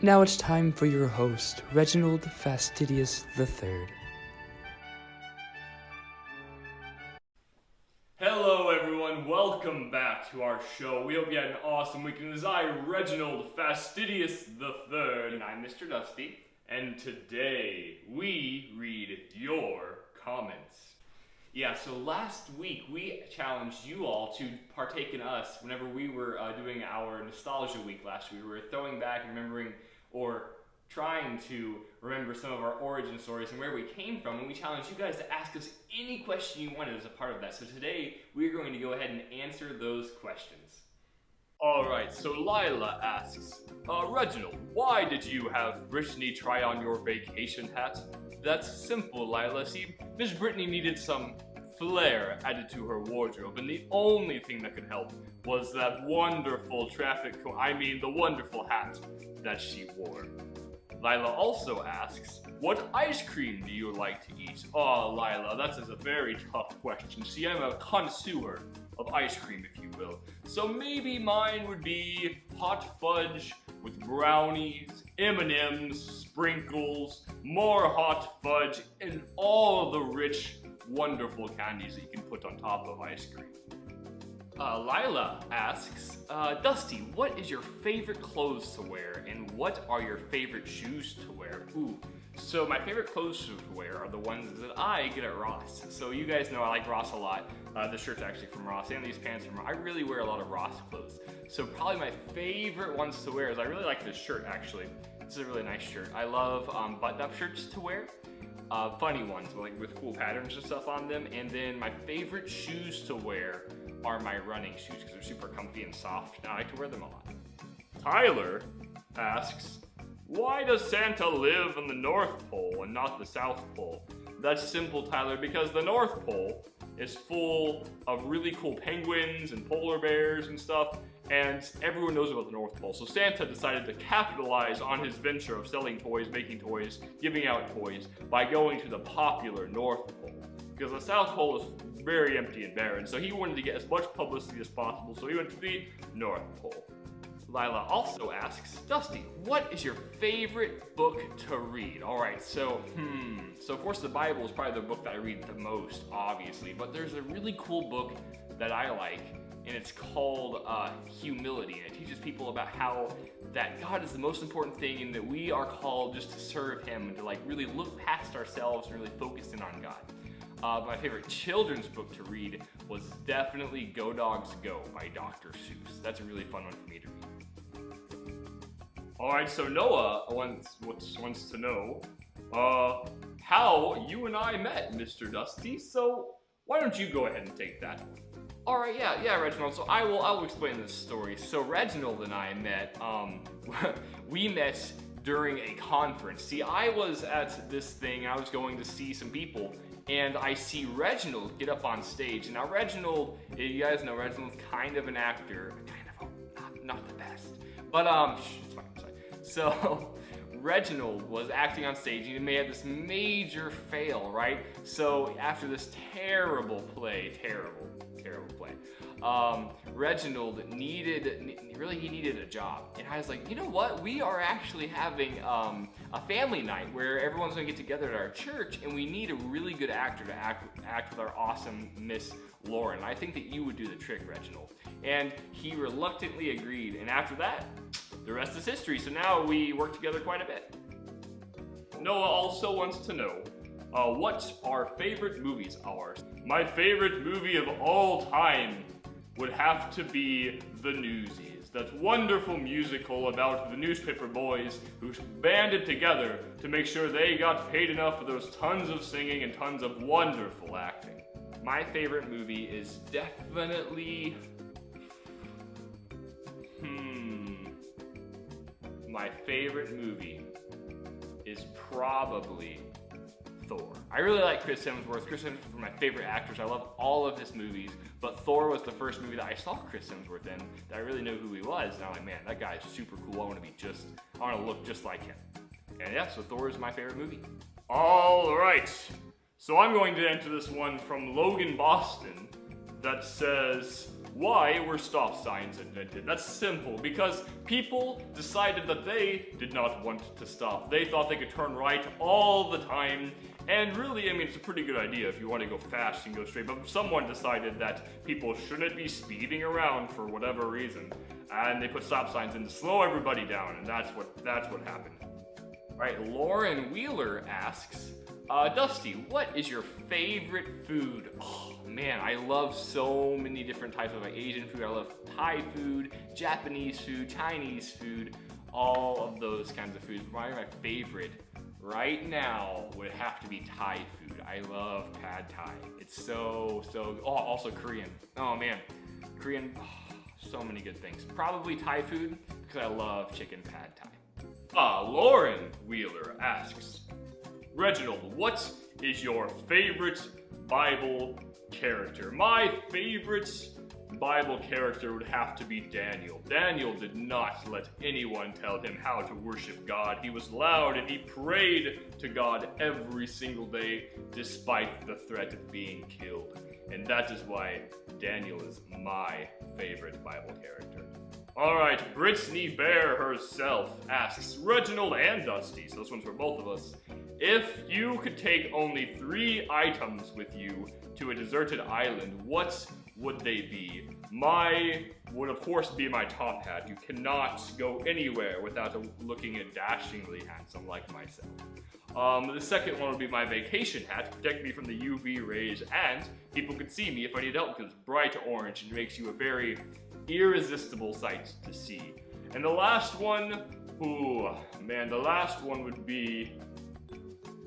Now it's time for your host, Reginald Dustys III. Hello everyone, welcome back to our show. We hope you had an awesome weekend. As I, Reginald Dustys III, And I'm Mr. Dusty. and today we read your comments. Yeah, so last week we challenged you all to partake in us whenever we were doing our Nostalgia Week last week. We were throwing back and remembering, or trying to remember some of our origin stories and where we came from, and we challenged you guys to ask us any question you wanted as a part of that. So today we're going to go ahead and answer those questions. Alright, so Lila asks, Reginald, why did you have Brittany try on your vacation hat? That's simple, Lila. See, Miss Brittany needed some flair added to her wardrobe, and the only thing that could help was that wonderful the wonderful hat that she wore. Lila also asks, what ice cream do you like to eat? Oh, Lila, that is a very tough question. See, I'm a connoisseur of ice cream, if you will. So maybe mine would be hot fudge with brownies, M&Ms, sprinkles, more hot fudge, and all the rich, wonderful candies that you can put on top of ice cream. Lila asks, Dusty, what is your favorite clothes to wear, and what are your favorite shoes to wear? Ooh, so my favorite clothes to wear are the ones that I get at Ross. So you guys know I like Ross a lot. The shirt's actually from Ross, and these pants from Ross. I really wear a lot of Ross clothes. So probably my favorite ones to wear is, I really like this shirt, actually. This is a really nice shirt. I love button-up shirts to wear. Funny ones, like with cool patterns and stuff on them. And then my favorite shoes to wear are my running shoes because they're super comfy and soft, and I like to wear them a lot. Tyler asks, why does Santa live in the North Pole and not the South Pole? That's simple, Tyler, because the North Pole is full of really cool penguins and polar bears and stuff, and everyone knows about the North Pole. So Santa decided to capitalize on his venture of selling toys, making toys, giving out toys, by going to the popular North Pole. Because the South Pole is very empty and barren, so he wanted to get as much publicity as possible, so he went to the North Pole. Lila also asks, Dusty, what is your favorite book to read? Alright, so of course the Bible is probably the book that I read the most, obviously, but there's a really cool book that I like, and it's called Humility, and it teaches people about how that God is the most important thing, and that we are called just to serve Him, and to like really look past ourselves and really focus in on God. My favorite children's book to read was definitely Go Dogs Go by Dr. Seuss. That's a really fun one for me to read. Alright, so Noah wants to know how you and I met, Mr. Dusty, so why don't you go ahead and take that? Alright, yeah, Reginald, so I will explain this story. So Reginald and I met, we met during a conference. See, I was at this thing, I was going to see some people, and I see Reginald get up on stage. And now Reginald, you guys know Reginald's kind of an actor, not the best, but it's fine. So Reginald was acting on stage, and he had this major fail, right? So after this terrible play, Reginald needed a job, and I was like, you know what? We are actually having a family night where everyone's gonna get together at our church, and we need a really good actor to act with our awesome Miss Lauren. I think that you would do the trick, Reginald. And he reluctantly agreed, and after that, the rest is history. So now we work together quite a bit. Noah also wants to know what our favorite movies are. My favorite movie of all time would have to be The Newsies. That wonderful musical about the newspaper boys who banded together to make sure they got paid enough for those tons of singing and tons of wonderful acting. My favorite movie is definitely... My favorite movie is probably Thor. I really like Chris Hemsworth. Chris Hemsworth is one of my favorite actors. I love all of his movies, but Thor was the first movie that I saw Chris Hemsworth in that I really knew who he was, and I'm like, man, that guy is super cool. I want to look just like him. And yeah, so Thor is my favorite movie. All right, so I'm going to enter this one from Logan Boston that says, Why were stop signs invented? That's simple, because people decided that they did not want to stop. They thought they could turn right all the time, and really, I mean, it's a pretty good idea if you want to go fast and go straight, but someone decided that people shouldn't be speeding around for whatever reason, and they put stop signs in to slow everybody down, and that's what happened. All right, Lauren Wheeler asks, Dusty, what is your favorite food? Oh man, I love so many different types of Asian food. I love Thai food, Japanese food, Chinese food, all of those kinds of foods. My favorite right now would have to be Thai food. I love pad Thai. It's so, also Korean. Oh man, Korean, so many good things. Probably Thai food, because I love chicken pad Thai. Lauren Wheeler asks, Reginald, what is your favorite Bible character? My favorite Bible character would have to be Daniel. Daniel did not let anyone tell him how to worship God. He was loud and he prayed to God every single day despite the threat of being killed. And that is why Daniel is my favorite Bible character. Alright, Brittany Bauer herself asks, Reginald and Dusty, so this one's for both of us, if you could take only 3 items with you to a deserted island, what would they be? My would of course be my top hat. You cannot go anywhere without looking dashingly handsome like myself. The second one would be my vacation hat to protect me from the UV rays, and people could see me if I need help because it's bright orange and makes you a very irresistible sight to see. And the last one, the last one would be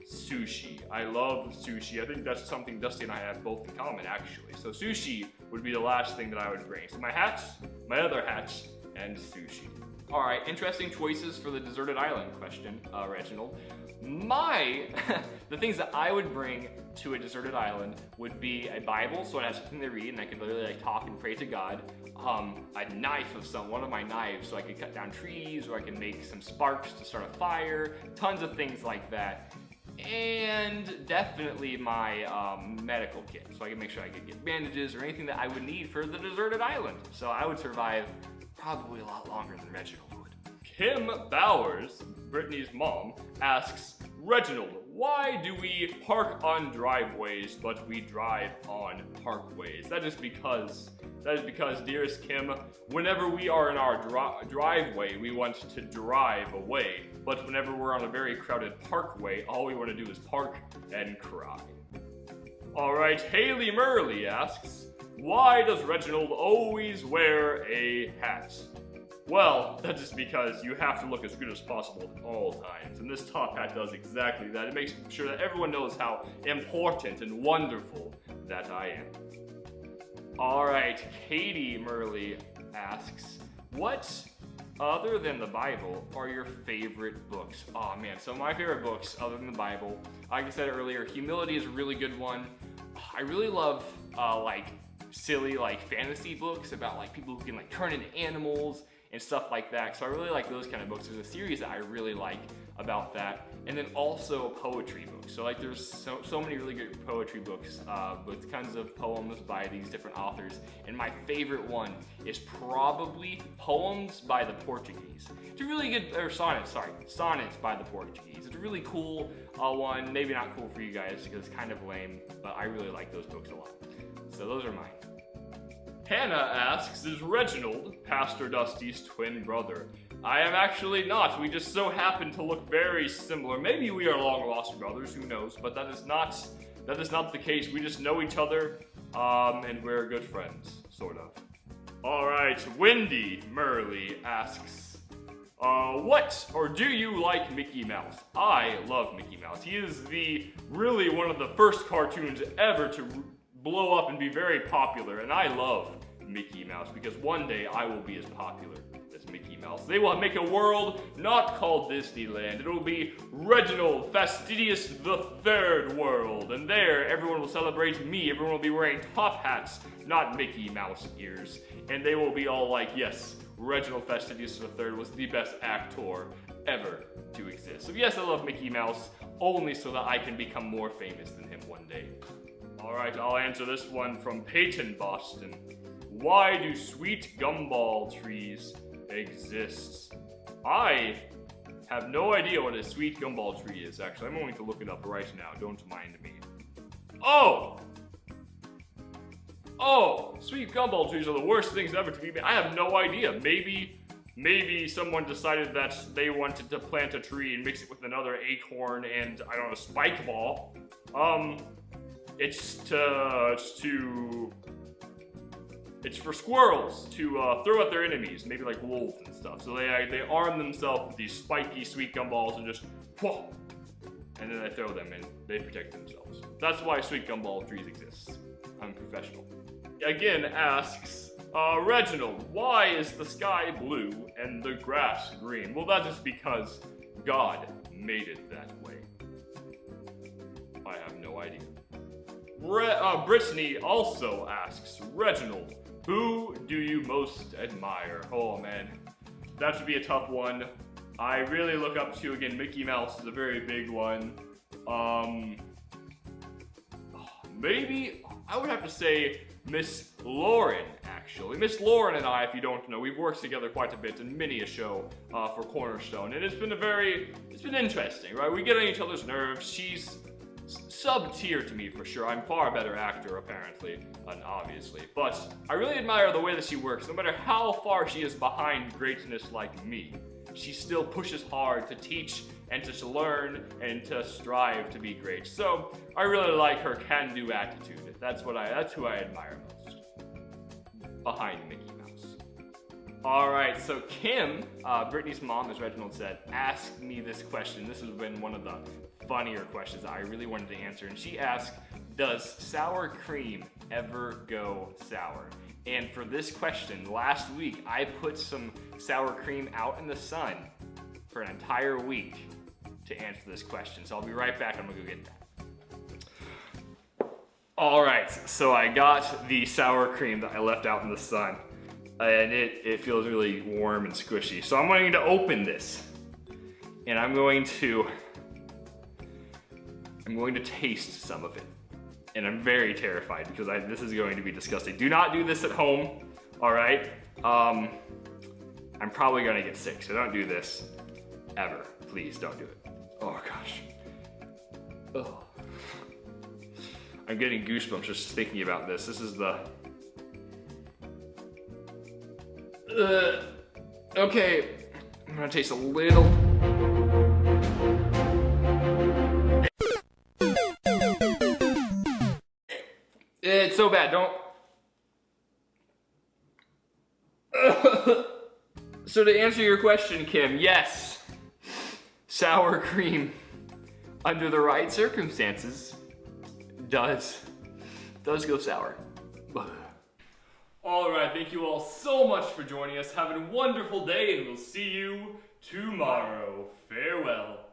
sushi. I love sushi. I think that's something Dusty and I have both in common, actually. So sushi would be the last thing that I would bring. So my hats, my other hats, and sushi. All right, interesting choices for the deserted island question, Reginald. The things that I would bring to a deserted island would be a Bible, so I have something to read and I could literally talk and pray to God. A knife of one of my knives, so I could cut down trees, or I can make some sparks to start a fire, tons of things like that. And definitely my medical kit, so I can make sure I could get bandages or anything that I would need for the deserted island. So I would survive probably a lot longer than Reginald would. Kim Bowers, Brittany's mom, asks, Reginald, why do we park on driveways but we drive on parkways? That is because, dearest Kim, whenever we are in our driveway, we want to drive away. But whenever we're on a very crowded parkway, all we want to do is park and cry. Alright, Haley Murley asks, why does Reginald always wear a hat? Well, that's just because you have to look as good as possible at all times, and this top hat does exactly that. It makes sure that everyone knows how important and wonderful that I am. Alright, Katie Murley asks, what, other than the Bible, are your favorite books? Oh man, so my favorite books, other than the Bible, like I said earlier, Humility is a really good one. I really love, silly, fantasy books about, people who can, turn into animals and stuff like that. So I really like those kind of books. There's a series that I really like about that. And then also poetry books. So there's so many really good poetry books with tons of poems by these different authors. And my favorite one is probably Poems by the Portuguese. It's a really good, or Sonnets by the Portuguese. It's a really cool one. Maybe not cool for you guys because it's kind of lame, but I really like those books a lot. So those are mine. Hannah asks, is Reginald Pastor Dusty's twin brother? I am actually not. We just so happen to look very similar. Maybe we are long-lost brothers, who knows, but that is not the case. We just know each other, and we're good friends, sort of. Alright, Wendy Murley asks, do you like Mickey Mouse? I love Mickey Mouse. He is really one of the first cartoons ever to blow up and be very popular, and I love Mickey Mouse because one day I will be as popular as Mickey Mouse. They will make a world not called Disneyland. It will be Reginald Fastidious the Third World, and there everyone will celebrate me. Everyone will be wearing top hats, not Mickey Mouse ears, and they will be all like, yes, Reginald Fastidious the Third was the best actor ever to exist. So yes, I love Mickey Mouse, only so that I can become more famous than him one day. Alright, I'll answer this one from Peyton Boston. why do sweet gumball trees exist? I have no idea what a sweet gumball tree is, actually. I'm going to look it up right now, don't mind me. Oh! Oh, sweet gumball trees are the worst things ever to be made. I have no idea. Maybe someone decided that they wanted to plant a tree and mix it with another acorn and, I don't know, spike ball. It's for squirrels to throw at their enemies, maybe like wolves and stuff. So they arm themselves with these spiky sweet gumballs and just whoa, and then they throw them and they protect themselves. That's why sweet gumball trees exist. I'm professional. Again asks, Reginald, why is the sky blue and the grass green? Well, that is because God made it that way. I have no idea. Brittany also asks, Reginald, who do you most admire? Oh man, that should be a tough one. I really look up to, again, Mickey Mouse is a very big one. Maybe I would have to say Miss Lauren, actually. Miss Lauren and I, if you don't know, we've worked together quite a bit in many a show for Cornerstone, and it's been interesting, right? We get on each other's nerves. She's sub-tier to me for sure. I'm far better actor, apparently, and obviously. But I really admire the way that she works. No matter how far she is behind greatness like me, she still pushes hard to teach and to learn and to strive to be great. So I really like her can-do attitude. That's who I admire most. Behind Mickey Mouse. All right, so Kim, Brittany's mom, as Reginald said, asked me this question. This has been one of the funnier questions that I really wanted to answer. And she asked, does sour cream ever go sour? And for this question, last week, I put some sour cream out in the sun for an entire week to answer this question. So I'll be right back. I'm gonna go get that. All right, so I got the sour cream that I left out in the sun, and it feels really warm and squishy. So I'm going to open this, and I'm going to taste some of it. And I'm very terrified because this is going to be disgusting. Do not do this at home, all right? I'm probably gonna get sick, so don't do this ever. Please don't do it. Oh gosh. Ugh. I'm getting goosebumps just thinking about this. This is the... Okay, I'm gonna taste a little... It's so bad, don't... So to answer your question, Kim, yes, sour cream, under the right circumstances, does go sour. All right, thank you all so much for joining us. Have a wonderful day, and we'll see you tomorrow. Farewell.